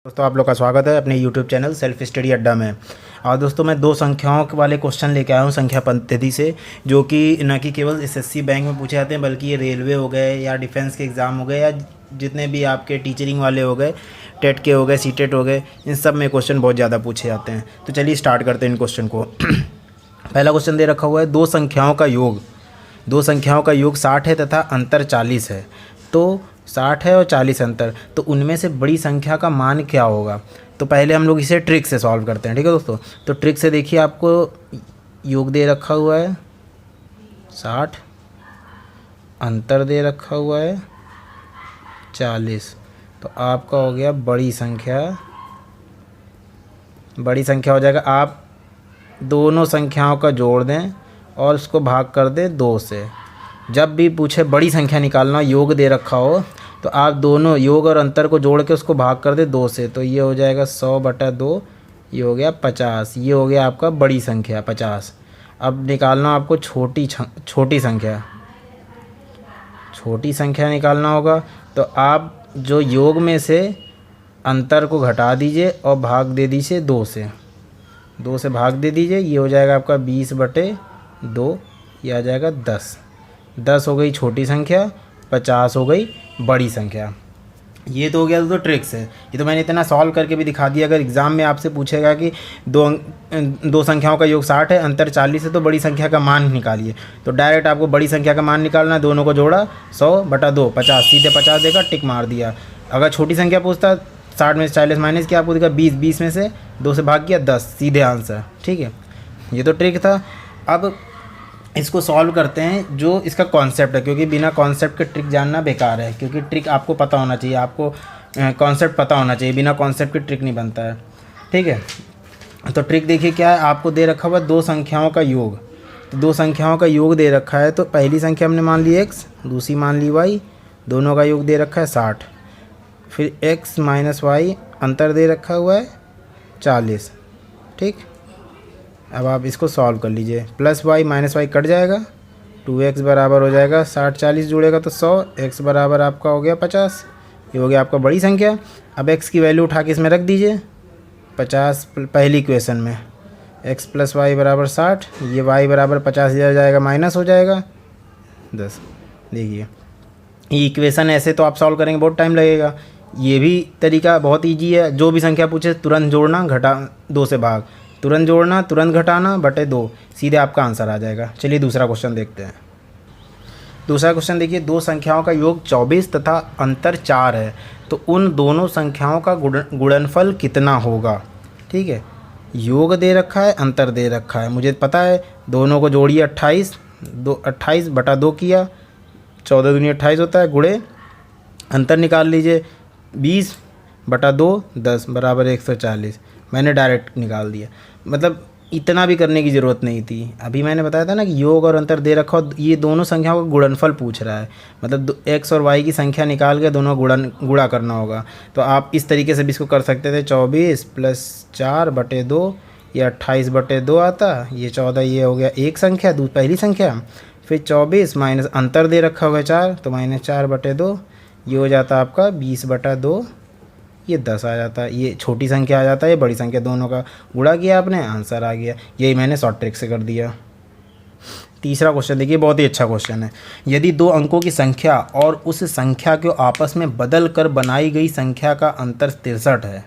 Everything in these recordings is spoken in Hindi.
दोस्तों आप लोग का स्वागत है अपने YouTube चैनल सेल्फ स्टडी अड्डा में। और दोस्तों मैं दो संख्याओं वाले क्वेश्चन लेके आया हूँ संख्या पद्धति से, जो कि न कि केवल एसएससी बैंक में पूछे जाते हैं बल्कि ये रेलवे हो गए या डिफेंस के एग्ज़ाम हो गए या जितने भी आपके टीचरिंग वाले हो गए, टेट के हो गए, सीटेट हो गए, इन सब में क्वेश्चन बहुत ज़्यादा पूछे जाते हैं। तो चलिए स्टार्ट करते हैं इन क्वेश्चन को। पहला क्वेश्चन दे रखा हुआ है दो संख्याओं का योग 60 है तथा अंतर 40 है। तो 60 है और 40 अंतर, तो उनमें से बड़ी संख्या का मान क्या होगा। तो पहले हम लोग इसे ट्रिक से सॉल्व करते हैं, ठीक है दोस्तों। तो ट्रिक से देखिए, आपको योग दे रखा हुआ है 60, अंतर दे रखा हुआ है 40, तो आपका हो गया बड़ी संख्या हो जाएगा। आप दोनों संख्याओं का जोड़ दें और उसको भाग कर दें 2 से। जब भी पूछे बड़ी संख्या निकालना, योग दे रखा हो, तो आप दोनों योग और अंतर को जोड़ के उसको भाग कर दे 2 से। तो ये हो जाएगा 100/2, ये हो गया 50, ये हो गया आपका बड़ी संख्या 50। अब निकालना आपको छोटी संख्या निकालना होगा। तो आप जो योग में से अंतर को घटा दीजिए और भाग दे दीजिए 2 से। 2 से भाग दे दीजिए, ये हो जाएगा आपका 20/2, ये आ जाएगा 10। 10 हो गई छोटी संख्या, 50 हो गई बड़ी संख्या। ये तो हो गया तो ट्रिक से, ये तो मैंने इतना सॉल्व करके भी दिखा दिया। अगर एग्ज़ाम में आपसे पूछेगा कि दो संख्याओं का योग 60 है, अंतर 40 है, तो बड़ी संख्या का मान निकालिए, तो डायरेक्ट आपको बड़ी संख्या का मान निकालना है। दोनों को जोड़ा 100/2, 50, सीधे 50 देगा, टिक मार दिया। अगर छोटी संख्या पूछता 60 में से 40 माइनस किया, आपको देगा 20, 20 में से 2 से भाग किया 10, सीधे आंसर, ठीक है। ये तो ट्रिक था। अब इसको सॉल्व करते हैं जो इसका कॉन्सेप्ट है, क्योंकि बिना कॉन्सेप्ट के ट्रिक जानना बेकार है। क्योंकि ट्रिक आपको पता होना चाहिए, आपको कॉन्सेप्ट पता होना चाहिए, बिना कॉन्सेप्ट के ट्रिक नहीं बनता है, ठीक है। तो ट्रिक देखिए क्या है, आपको दे रखा हुआ दो संख्याओं का योग। तो दो संख्याओं का योग दे रखा है, तो पहली संख्या हमने मान ली x, दूसरी मान ली y, दोनों का योग दे रखा है 60। फिर x - y अंतर दे रखा हुआ है 40, ठीक। अब आप इसको सॉल्व कर लीजिए, +y - y कट जाएगा, 2x बराबर हो जाएगा 60, 40 जुड़ेगा तो 100, x बराबर आपका हो गया 50। ये हो गया आपका बड़ी संख्या। अब x की वैल्यू उठा के इसमें रख दीजिए, 50 पहली इक्वेशन में, x + y बराबर 60, ये y बराबर 50 इधर जाएगा, माइनस हो जाएगा 10। देखिए ये इक्वेशन ऐसे तो आप सॉल्व करेंगे बहुत टाइम लगेगा। ये भी तरीका बहुत ईजी है, जो भी संख्या पूछे तुरंत जोड़ना, घटा 2 से भाग, तुरंत जोड़ना, तुरंत घटाना, बटे 2, सीधे आपका आंसर आ जाएगा। चलिए दूसरा क्वेश्चन देखते हैं। दूसरा क्वेश्चन देखिए, दो संख्याओं का योग 24 तथा अंतर 4 है, तो उन दोनों संख्याओं का गुणनफल कितना होगा, ठीक है। योग दे रखा है, अंतर दे रखा है, मुझे पता है। दोनों को जोड़िए 28, 28/2 किया, 14 दूनी 28 होता है, गुणे अंतर निकाल लीजिए, 20/2, 10 बराबर 140। मैंने डायरेक्ट निकाल दिया, मतलब इतना भी करने की ज़रूरत नहीं थी। अभी मैंने बताया था ना कि योग और अंतर दे रखा हो, ये दोनों संख्याओं का गुणनफल पूछ रहा है, मतलब x और y की संख्या निकाल के दोनों गुणा करना होगा। तो आप इस तरीके से भी इसको कर सकते थे, 24 + 4/2, ये 28/2 आता, ये 14, ये हो गया एक संख्या, पहली संख्या। फिर 24 माइनस अंतर दे रखा हुआ है 4, तो -4/2, ये हो जाता आपका 20/2, ये 10 आ जाता है। ये छोटी संख्या आ जाता है, ये बड़ी संख्या, दोनों का गुणा किया आपने, आंसर आ गया। यही मैंने शॉर्ट ट्रिक से कर दिया। तीसरा क्वेश्चन देखिए, बहुत ही अच्छा क्वेश्चन है। यदि दो अंकों की संख्या और उस संख्या को आपस में बदल कर बनाई गई संख्या का अंतर 63 है।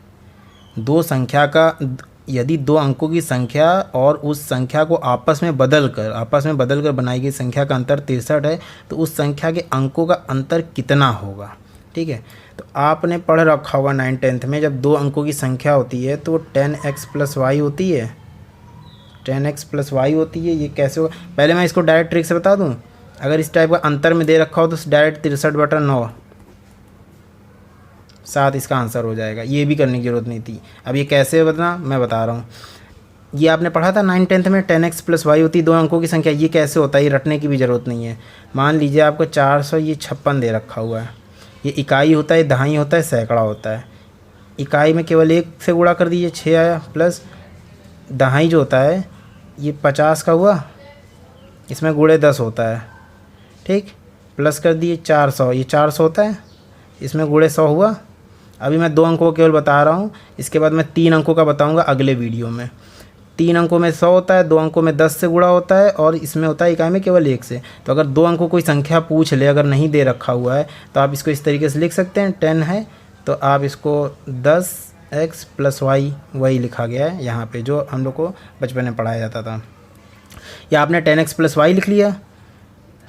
यदि दो अंकों की संख्या और उस संख्या को आपस में बदल कर बनाई गई संख्या का अंतर 63 है, तो उस संख्या के अंकों का अंतर कितना होगा, ठीक है। तो आपने पढ़ रखा होगा 9th 10th में, जब दो अंकों की संख्या होती है तो 10x + y होती है, 10x + y होती है। ये कैसे होगा, पहले मैं इसको डायरेक्ट ट्रिक से बता दूं। अगर इस टाइप का अंतर में दे रखा हो तो डायरेक्ट 63/9, 7 इसका आंसर हो जाएगा। ये भी करने की ज़रूरत नहीं थी। अब ये कैसे बताना मैं बता रहा हूँ। ये आपने पढ़ा था 9th 10th में, 10x + y होती है दो अंकों की संख्या। ये कैसे होता है, ये रटने की भी ज़रूरत नहीं है। मान लीजिए आपको 400, ये 56 दे रखा हुआ है। ये इकाई होता है, दहाई होता है, सैकड़ा होता है। इकाई में केवल 1 से गुणा कर दीजिए, 6 आया, प्लस दहाई जो होता है ये 50 का हुआ, इसमें गुणे 10 होता है, ठीक। प्लस कर दिए 400, ये 400 होता है, इसमें गुणे 100 हुआ। अभी मैं 2 अंकों को केवल बता रहा हूँ, इसके बाद मैं 3 अंकों का बताऊँगा अगले वीडियो में। 3 अंकों में 100 होता है, 2 अंकों में 10 से गुणा होता है और इसमें होता है इकाई में केवल 1 से। तो अगर 2 अंकों कोई संख्या पूछ ले, अगर नहीं दे रखा हुआ है तो आप इसको इस तरीके से लिख सकते हैं। 10 है तो आप इसको 10x + y, वही लिखा गया है यहाँ पे जो हम लोग को बचपन में पढ़ाया जाता था। या आपने 10x + y लिख लिया,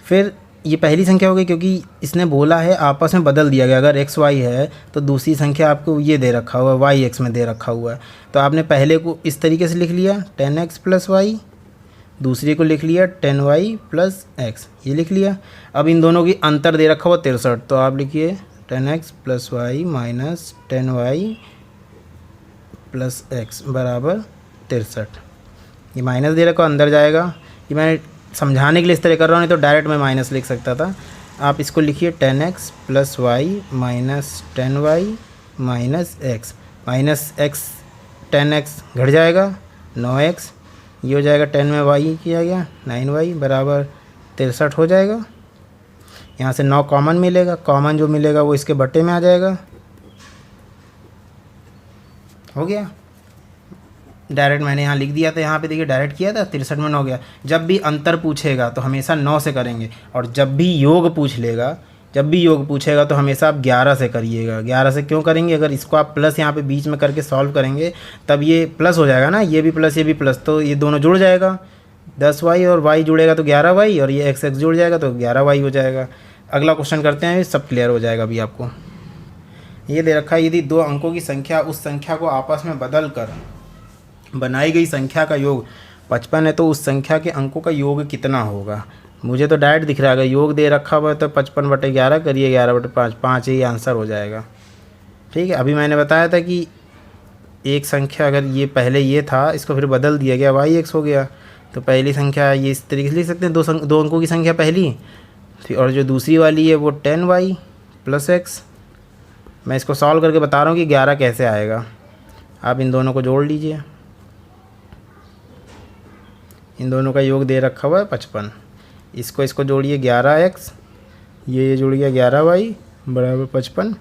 फिर ये पहली संख्या हो गई क्योंकि इसने बोला है आपस में बदल दिया गया। अगर x y है तो दूसरी संख्या आपको ये दे रखा हुआ है, y x में दे रखा हुआ है। तो आपने पहले को इस तरीके से लिख लिया 10x + y, दूसरे को लिख लिया 10y + x, ये लिख लिया। अब इन दोनों की अंतर दे रखा हुआ 63, तो आप लिखिए 10x + y - 10y + x बराबर 63। ये माइनस दे रखा अंदर जाएगा, ये मैंने समझाने के लिए इस तरह कर रहा हूँ, नहीं तो डायरेक्ट मैं माइनस लिख सकता था। आप इसको लिखिए 10x + y - 10y - x, -x 10x घट जाएगा 9x, ये हो जाएगा 10 में y किया गया 9y बराबर 63 हो जाएगा। यहाँ से 9 कॉमन मिलेगा, कॉमन जो मिलेगा वो इसके बटे में आ जाएगा। हो गया, डायरेक्ट मैंने यहाँ लिख दिया था, यहाँ पे देखिए डायरेक्ट किया था, 63 में 9 गया। जब भी अंतर पूछेगा तो हमेशा 9 से करेंगे, और जब भी योग पूछेगा तो हमेशा आप 11 से करिएगा। 11 से क्यों करेंगे? अगर इसको आप प्लस यहाँ पे बीच में करके सॉल्व करेंगे तब ये प्लस हो जाएगा ना, ये भी प्लस ये भी प्लस, तो ये दोनों जुड़ जाएगा। 10y और y जुड़ेगा तो 11y, और ये x जुड़ जाएगा तो 11y हो जाएगा। अगला क्वेश्चन करते हैं, सब क्लियर हो जाएगा अभी आपको। ये दे रखा है, यदि 2 अंकों की संख्या उस संख्या को आपस में बदल कर बनाई गई संख्या का योग 55 है तो उस संख्या के अंकों का योग कितना होगा? मुझे तो डायरेक्ट दिख रहा है, अगर योग दे रखा हुआ है तो 55/11 करिए, 11/5, 5 ही आंसर हो जाएगा। ठीक है, अभी मैंने बताया था कि एक संख्या अगर ये पहले ये था, इसको फिर बदल दिया गया, yx हो गया, तो पहली संख्या ये इस तरीके से लिख सकते हैं, 2 अंकों की संख्या पहली, और जो दूसरी वाली है वो 10y + x। मैं इसको सॉल्व करके बता रहा हूँ कि 11 कैसे आएगा। आप इन दोनों को जोड़ लीजिए, इन दोनों का योग दे रखा हुआ है 55, इसको जोड़िए 11x, ये जुड़ गया 11y बराबर 55,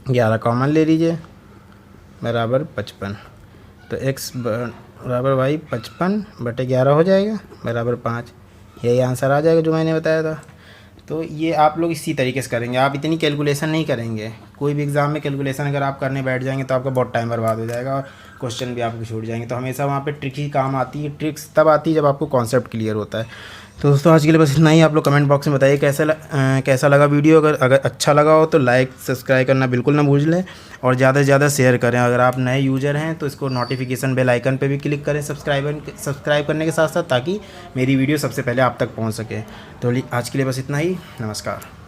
11 कॉमन ले लीजिए बराबर 55, तो x बराबर y 55/11 हो जाएगा बराबर 5। यही आंसर आ जाएगा जो मैंने बताया था। तो ये आप लोग इसी तरीके से करेंगे, आप इतनी कैलकुलेशन नहीं करेंगे। कोई भी एग्ज़ाम में कैलकुलेशन अगर आप करने बैठ जाएंगे तो आपका बहुत टाइम बर्बाद हो जाएगा और क्वेश्चन भी आपके छूट जाएंगे। तो हमेशा वहाँ पे ट्रिक ही काम आती है। ट्रिक्स तब आती है जब आपको कॉन्सेप्ट क्लियर होता है। तो दोस्तों आज के लिए बस इतना ही। आप लोग कमेंट बॉक्स में बताइए कैसा लगा वीडियो। अगर अच्छा लगा हो तो लाइक सब्सक्राइब करना बिल्कुल ना भूल लें, और ज़्यादा से ज़्यादा शेयर करें। अगर आप नए यूज़र हैं तो इसको नोटिफिकेशन बेल आइकन पे भी क्लिक करें सब्सक्राइब करने के साथ साथ, ताकि मेरी वीडियो सबसे पहले आप तक पहुंच सके। तो आज के लिए बस इतना ही। नमस्कार।